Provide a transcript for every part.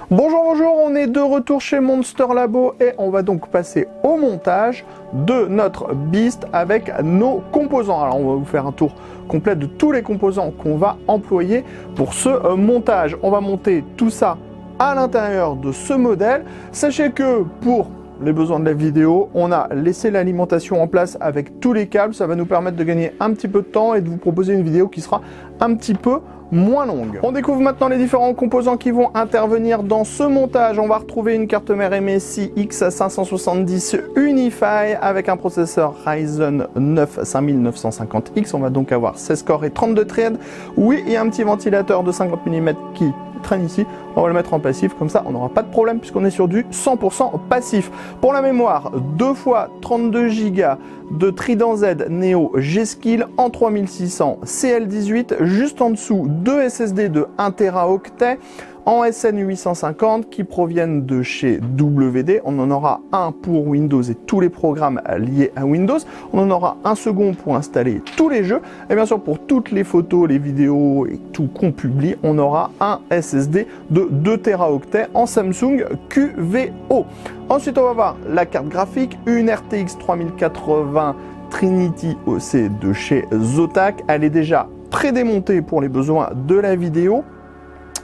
Bonjour, bonjour, on est de retour chez Monster Labo et on va donc passer au montage de notre Beast avec nos composants. Alors on va vous faire un tour complet de tous les composants qu'on va employer pour ce montage. On va monter tout ça à l'intérieur de ce modèle. Sachez que pour les besoins de la vidéo, on a laissé l'alimentation en place avec tous les câbles. Ça va nous permettre de gagner un petit peu de temps et de vous proposer une vidéo qui sera un petit peu moins longue. On découvre maintenant les différents composants qui vont intervenir dans ce montage. On va retrouver une carte mère MSI X570 Unify avec un processeur Ryzen 9 5950X. On va donc avoir 16 corps et 32 threads. Oui, il y a un petit ventilateur de 50 mm qui traîne ici. On va le mettre en passif, comme ça on n'aura pas de problème puisqu'on est sur du 100% passif. Pour la mémoire, 2 fois 32 Go de Trident Z Neo G-Skill en 3600 CL18, juste en dessous 2 SSD de 1 Teraoctet en SN850 qui proviennent de chez WD. On en aura un pour Windows et tous les programmes liés à Windows. On en aura un second pour installer tous les jeux. Et bien sûr, pour toutes les photos, les vidéos et tout qu'on publie, on aura un SSD de 2 Teraoctets en Samsung QVO. Ensuite, on va voir la carte graphique, une RTX 3080 Trinity OC de chez Zotac. Elle est déjà prédémontée pour les besoins de la vidéo.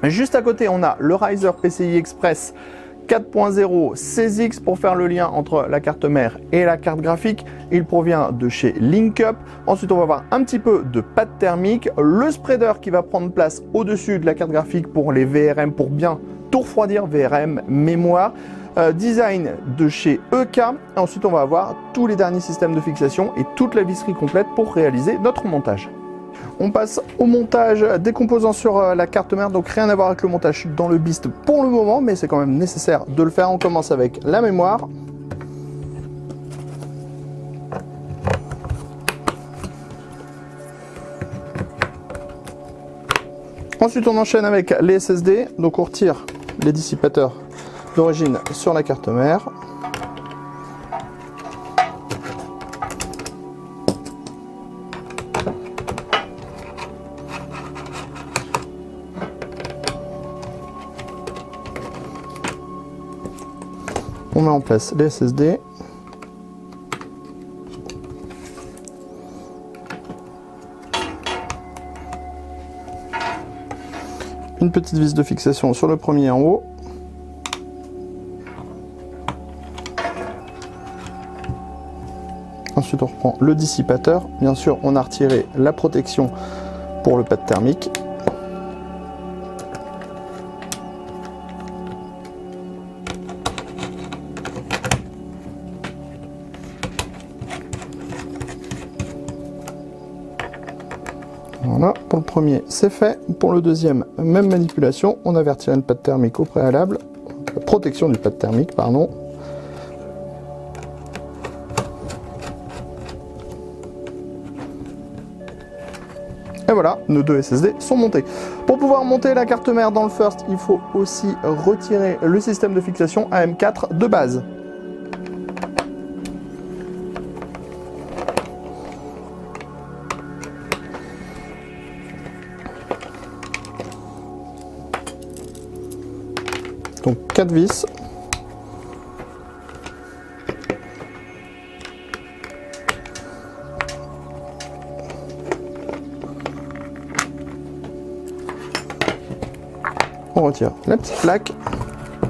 Juste à côté, on a le Riser PCI Express 4.0 16X pour faire le lien entre la carte mère et la carte graphique. Il provient de chez LinkUp. Ensuite, on va voir un petit peu de pâte thermique, le spreader qui va prendre place au-dessus de la carte graphique pour les VRM, pour bien tout refroidir, VRM, mémoire. Design de chez EK. Ensuite, on va avoir tous les derniers systèmes de fixation et toute la visserie complète pour réaliser notre montage. On passe au montage des composants sur la carte mère, donc rien à voir avec le montage dans le Beast pour le moment, mais c'est quand même nécessaire de le faire. On commence avec la mémoire. Ensuite, on enchaîne avec les SSD, donc on retire les dissipateurs d'origine sur la carte mère. On met en place les SSD. Une petite vis de fixation sur le premier en haut. Ensuite, on reprend le dissipateur. Bien sûr, on a retiré la protection pour le pad thermique. Voilà, pour le premier, c'est fait. Pour le deuxième, même manipulation. On avait retiré le pad thermique au préalable. La protection du pad thermique, pardon. Et voilà, nos deux SSD sont montés. Pour pouvoir monter la carte mère dans le First, il faut aussi retirer le système de fixation AM4 de base. Donc 4 vis. On retire la petite plaque.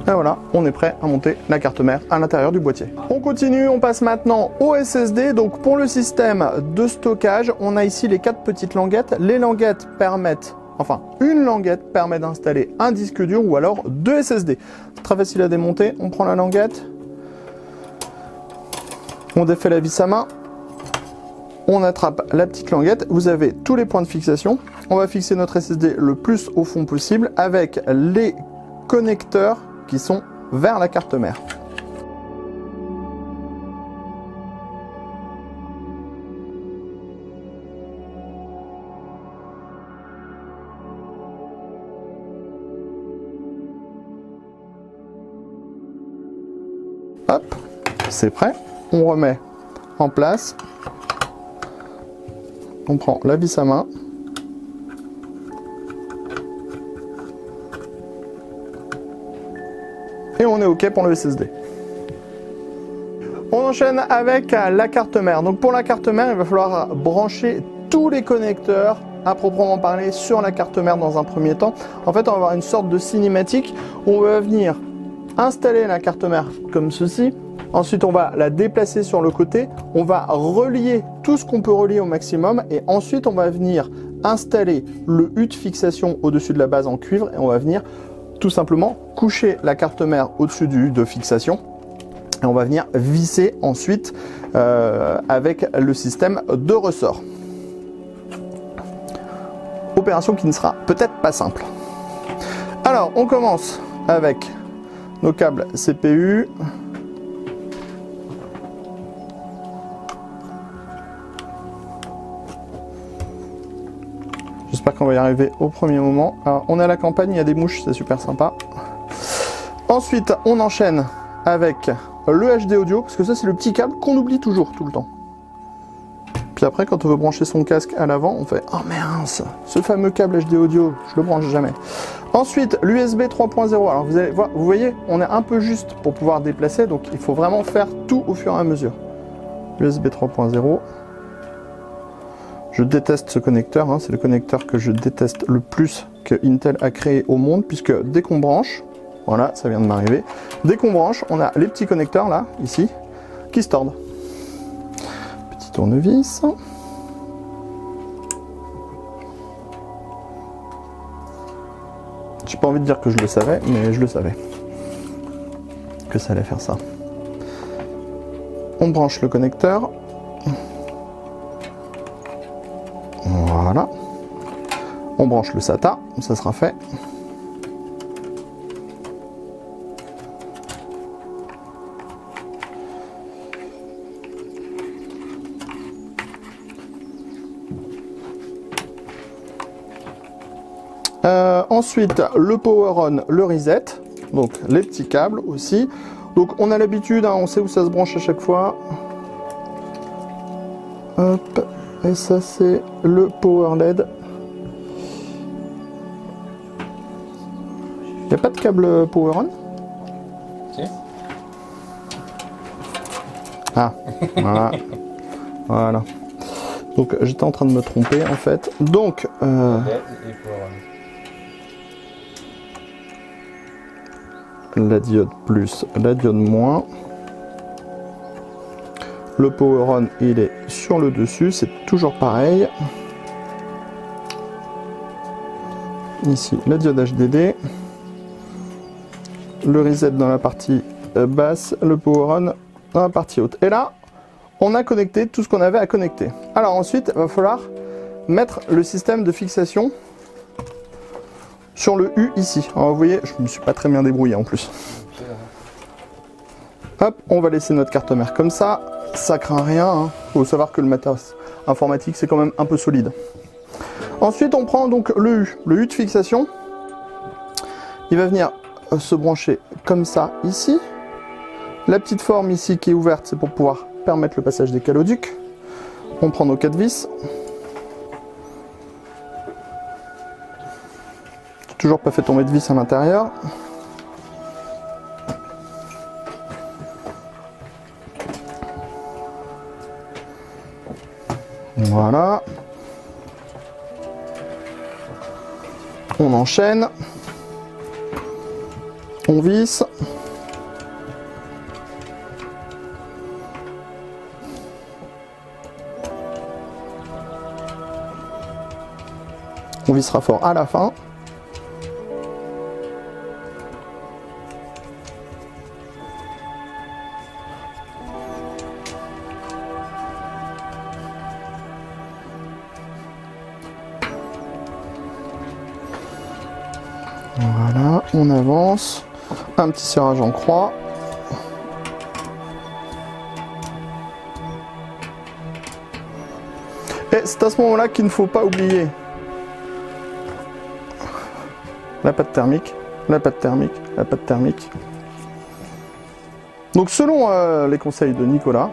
Et voilà, on est prêt à monter la carte mère à l'intérieur du boîtier. On continue, on passe maintenant au SSD. Donc pour le système de stockage, on a ici les 4 petites languettes. Les languettes permettent, enfin une languette permet d'installer un disque dur ou alors 2 SSD. C'est très facile à démonter. On prend la languette, on défait la vis à main, on attrape la petite languette. Vous avez tous les points de fixation. On va fixer notre SSD le plus au fond possible avec les connecteurs qui sont vers la carte mère. Hop, c'est prêt. On remet en place. On prend la vis à main. Et on est OK pour le SSD. On enchaîne avec la carte mère. Donc pour la carte mère, il va falloir brancher tous les connecteurs à proprement parler sur la carte mère dans un premier temps. En fait, on va avoir une sorte de cinématique où on va venir installer la carte mère comme ceci. Ensuite, on va la déplacer sur le côté. On va relier tout ce qu'on peut relier au maximum. Et ensuite, on va venir installer le U de fixation au-dessus de la base en cuivre. Et on va venir tout simplement coucher la carte mère au-dessus du U de fixation. Et on va venir visser ensuite avec le système de ressort. Opération qui ne sera peut-être pas simple. Alors, on commence avec nos câbles CPU. J'espère qu'on va y arriver au premier moment. Alors, on est à la campagne, il y a des mouches, c'est super sympa. Ensuite, on enchaîne avec le HD audio, parce que ça, c'est le petit câble qu'on oublie toujours, tout le temps. Puis après, quand on veut brancher son casque à l'avant, on fait « Oh mince, ce fameux câble HD audio, je le branche jamais ». Ensuite, l'USB 3.0. Alors vous allez voir, vous voyez, on est un peu juste pour pouvoir déplacer, donc il faut vraiment faire tout au fur et à mesure. USB 3.0. Je déteste ce connecteur, hein, c'est le connecteur que je déteste le plus que Intel a créé au monde, puisque dès qu'on branche, voilà, ça vient de m'arriver, dès qu'on branche, on a les petits connecteurs là, ici, qui se tordent. Tournevis. J'ai pas envie de dire que je le savais, mais je le savais que ça allait faire ça. On branche le connecteur. Voilà. On branche le SATA, ça sera fait. Ensuite, le power on, le reset, donc les petits câbles aussi. Donc on a l'habitude, hein, on sait où ça se branche à chaque fois. Hop, et ça c'est le power LED. Il n'y a pas de câble power on? Si. Ah, voilà. Voilà. Donc j'étais en train de me tromper en fait. Donc la diode plus, la diode moins. Le power on il est sur le dessus, c'est toujours pareil. Ici la diode HDD. Le reset dans la partie basse, le power on dans la partie haute. Et là, on a connecté tout ce qu'on avait à connecter. Alors ensuite, il va falloir mettre le système de fixation sur le U ici. Alors vous voyez, je ne me suis pas très bien débrouillé en plus. Hop, on va laisser notre carte mère comme ça. Ça craint rien. Hein. Faut savoir que le matériel informatique, c'est quand même un peu solide. Ensuite, on prend donc le U de fixation. Il va venir se brancher comme ça ici. La petite forme ici qui est ouverte, c'est pour pouvoir permettre le passage des caloducs. On prend nos 4 vis. J'ai toujours pas fait tomber de vis à l'intérieur. Voilà. On enchaîne. On visse. On vissera fort à la fin. Voilà, on avance. Un petit serrage en croix. Et c'est à ce moment-là qu'il ne faut pas oublier la pâte thermique, la pâte thermique, la pâte thermique. Donc selon les conseils de Nicolas,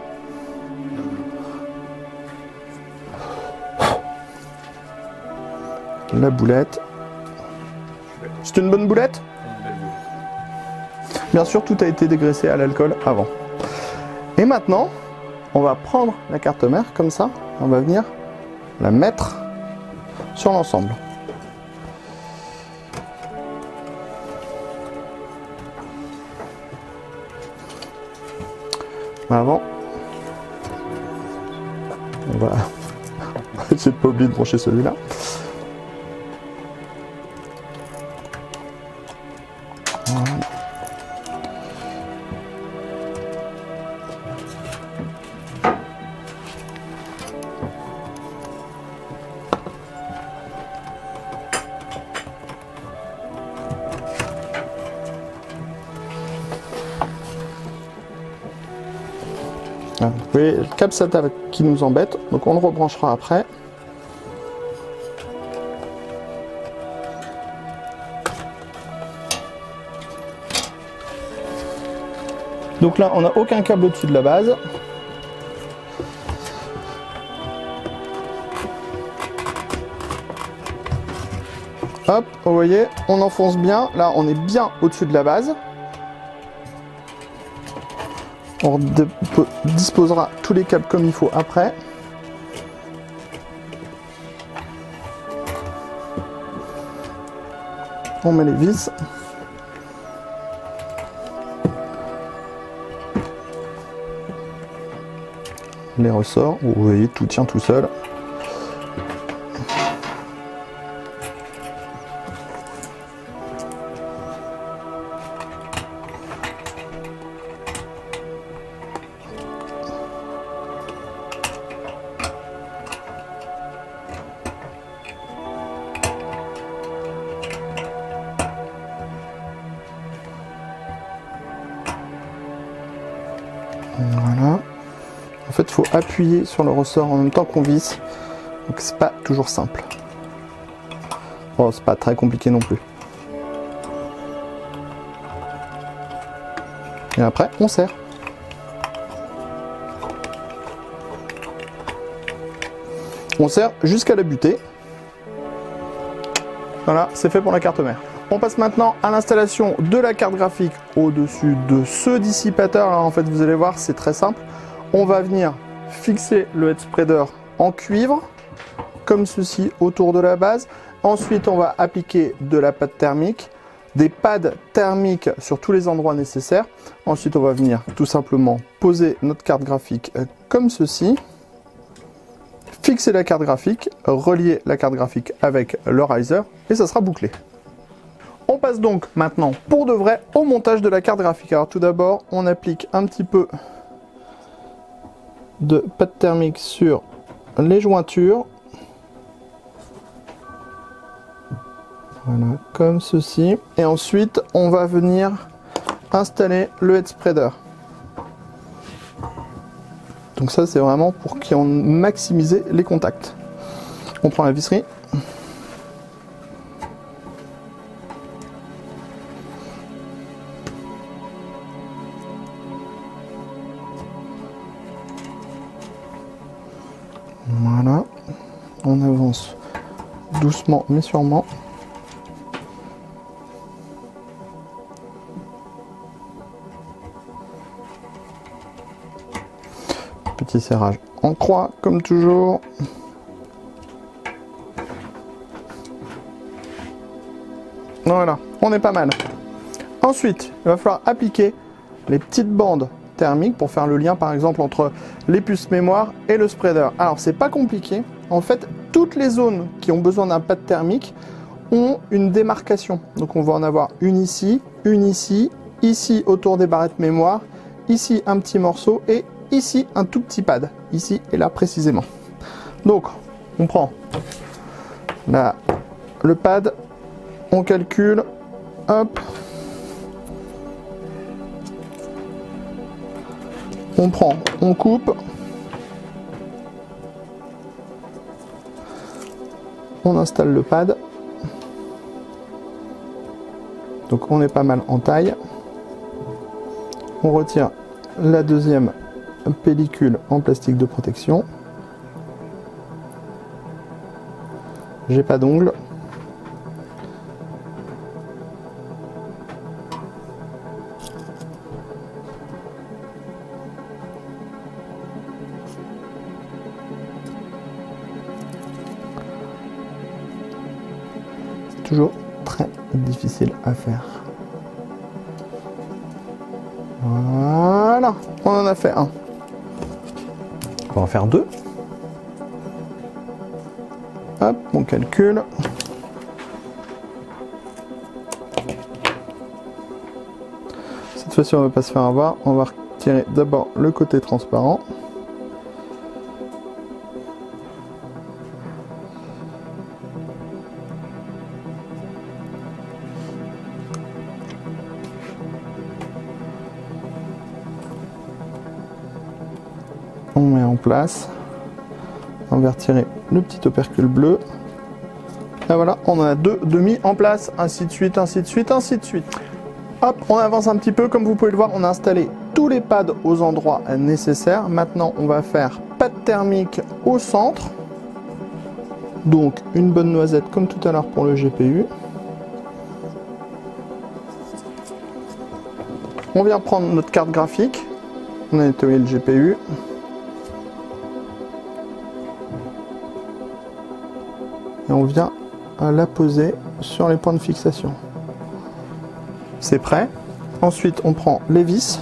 la boulette. C'est une bonne boulette? Bien sûr, tout a été dégraissé à l'alcool avant. Et maintenant, on va prendre la carte mère comme ça, on va venir la mettre sur l'ensemble. Avant, on va essayer de pas oublier de brancher celui-là. Voilà. Vous voyez le câble SATA qui nous embête, donc on le rebranchera après. Donc là, on n'a aucun câble au-dessus de la base. Hop, vous voyez, on enfonce bien. Là, on est bien au-dessus de la base. On disposera tous les câbles comme il faut après. On met les vis. Les ressorts, vous voyez, tout tient tout seul. Voilà. En fait, il faut appuyer sur le ressort en même temps qu'on visse. Donc c'est pas toujours simple. Bon, c'est pas très compliqué non plus. Et après, on serre. On serre jusqu'à la butée. Voilà, c'est fait pour la carte mère. On passe maintenant à l'installation de la carte graphique au-dessus de ce dissipateur. Alors, en fait, vous allez voir, c'est très simple. On va venir fixer le head spreader en cuivre, comme ceci, autour de la base. Ensuite, on va appliquer de la pâte thermique, des pads thermiques sur tous les endroits nécessaires. Ensuite, on va venir tout simplement poser notre carte graphique comme ceci. Fixer la carte graphique, relier la carte graphique avec le riser et ça sera bouclé. On passe donc maintenant pour de vrai au montage de la carte graphique. Alors tout d'abord, on applique un petit peu de pâte thermique sur les jointures. Voilà, comme ceci. Et ensuite, on va venir installer le head spreader. Donc ça, c'est vraiment pour qu'on maximise les contacts. On prend la visserie. Voilà. On avance doucement mais sûrement. Petit serrage en croix comme toujours. Voilà, on est pas mal. Ensuite, il va falloir appliquer les petites bandes thermiques pour faire le lien par exemple entre les puces mémoire et le spreader. Alors c'est pas compliqué. En fait, toutes les zones qui ont besoin d'un pad thermique ont une démarcation. Donc on va en avoir une ici, ici autour des barrettes mémoire, ici un petit morceau et ici un tout petit pad, ici et là précisément. Donc on prend là, le pad, on calcule, hop, on prend, on coupe, on installe le pad, donc on est pas mal en taille, on retire la deuxième pellicule en plastique de protection. J'ai pas d'ongles. toujours très difficile à faire. Voilà, on en a fait un. On va en faire deux. Hop, on calcule. Cette fois-ci, on ne va pas se faire avoir. On va retirer d'abord le côté transparent. On met en place. On va retirer le petit opercule bleu. Et voilà, on en a deux demi en place. Ainsi de suite, ainsi de suite, ainsi de suite. Hop, on avance un petit peu. Comme vous pouvez le voir, on a installé tous les pads aux endroits nécessaires. Maintenant, on va faire pad thermique au centre. Donc, une bonne noisette comme tout à l'heure pour le GPU. On vient prendre notre carte graphique. On a nettoyé le GPU. Et on vient la poser sur les points de fixation. C'est prêt. Ensuite, on prend les vis.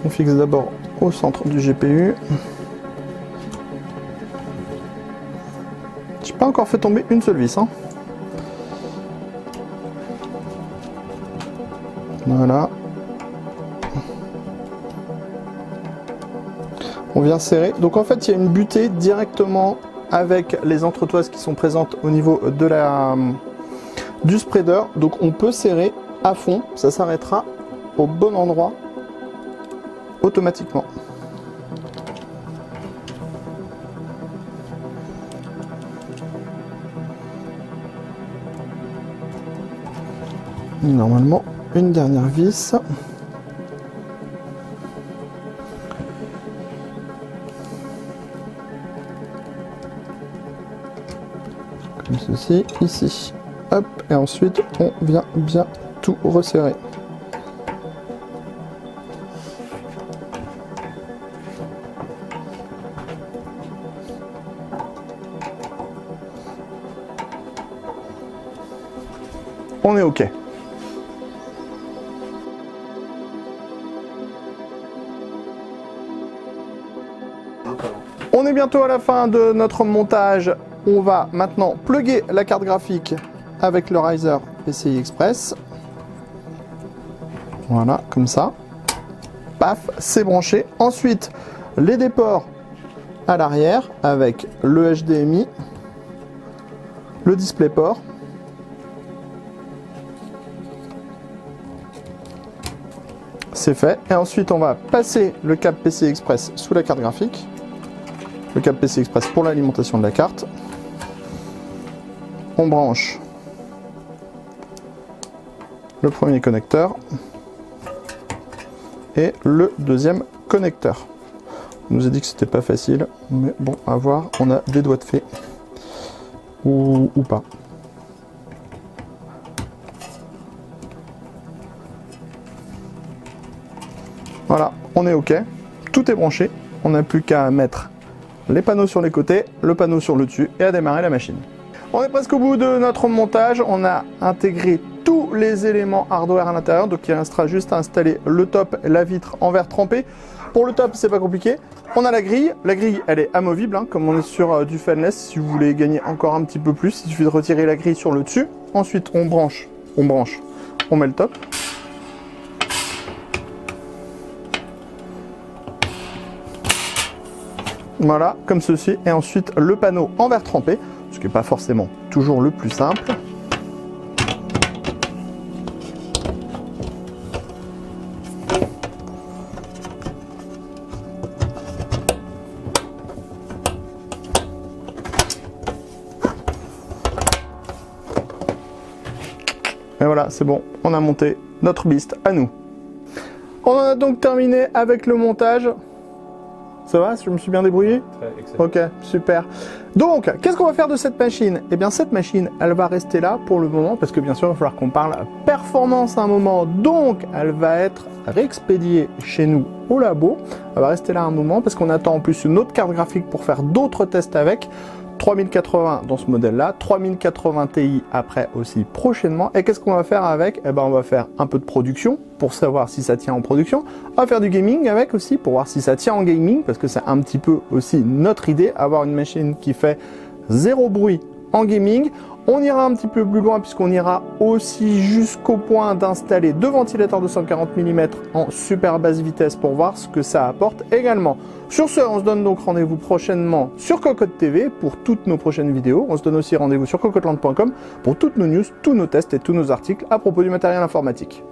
On fixe d'abord au centre du GPU. J'ai pas encore fait tomber une seule vis, hein. Voilà. On vient serrer. Donc en fait, il y a une butée directement avec les entretoises qui sont présentes au niveau de du spreader. Donc on peut serrer à fond. Ça s'arrêtera au bon endroit automatiquement. Normalement, une dernière vis. Comme ceci, ici. Hop, et ensuite, on vient bien tout resserrer. On est OK. On est bientôt à la fin de notre montage. On va maintenant plugger la carte graphique avec le Riser PCI Express. Voilà, comme ça. Paf, c'est branché. Ensuite, les déports à l'arrière avec le HDMI, le DisplayPort. C'est fait. Et ensuite, on va passer le câble PCI Express sous la carte graphique. Le câble PCI Express pour l'alimentation de la carte. On branche le premier connecteur et le deuxième connecteur. On nous a dit que c'était pas facile, mais bon, à voir, on a des doigts de fée ou pas. Voilà, on est OK, tout est branché, on n'a plus qu'à mettre les panneaux sur les côtés, le panneau sur le dessus et à démarrer la machine. On est presque au bout de notre montage, on a intégré tous les éléments hardware à l'intérieur, donc il restera juste à installer le top et la vitre en verre trempé. Pour le top, c'est pas compliqué. On a la grille elle est amovible, hein, comme on est sur du fanless. Si vous voulez gagner encore un petit peu plus, il suffit de retirer la grille sur le dessus. Ensuite, on branche, on met le top. Voilà, comme ceci. Et ensuite, le panneau en verre trempé, ce qui n'est pas forcément toujours le plus simple. Et voilà, c'est bon, on a monté notre Beast à nous. On en a donc terminé avec le montage. Ça va? Je me suis bien débrouillé? Très excellent. Ok, super. Donc, qu'est-ce qu'on va faire de cette machine? Eh bien, cette machine, elle va rester là pour le moment, parce que bien sûr, il va falloir qu'on parle performance à un moment. Donc, elle va être réexpédiée chez nous au labo. Elle va rester là un moment, parce qu'on attend en plus une autre carte graphique pour faire d'autres tests avec. 3080 dans ce modèle-là, 3080 Ti après aussi prochainement. Et qu'est-ce qu'on va faire avec? Eh ben, on va faire un peu de production pour savoir si ça tient en production. On va faire du gaming avec aussi pour voir si ça tient en gaming, parce que c'est un petit peu aussi notre idée, avoir une machine qui fait zéro bruit en gaming. On ira un petit peu plus loin puisqu'on ira aussi jusqu'au point d'installer deux ventilateurs de 140 mm en super basse vitesse pour voir ce que ça apporte également. Sur ce, on se donne donc rendez-vous prochainement sur Cocotte TV pour toutes nos prochaines vidéos. On se donne aussi rendez-vous sur cocotland.com pour toutes nos news, tous nos tests et tous nos articles à propos du matériel informatique.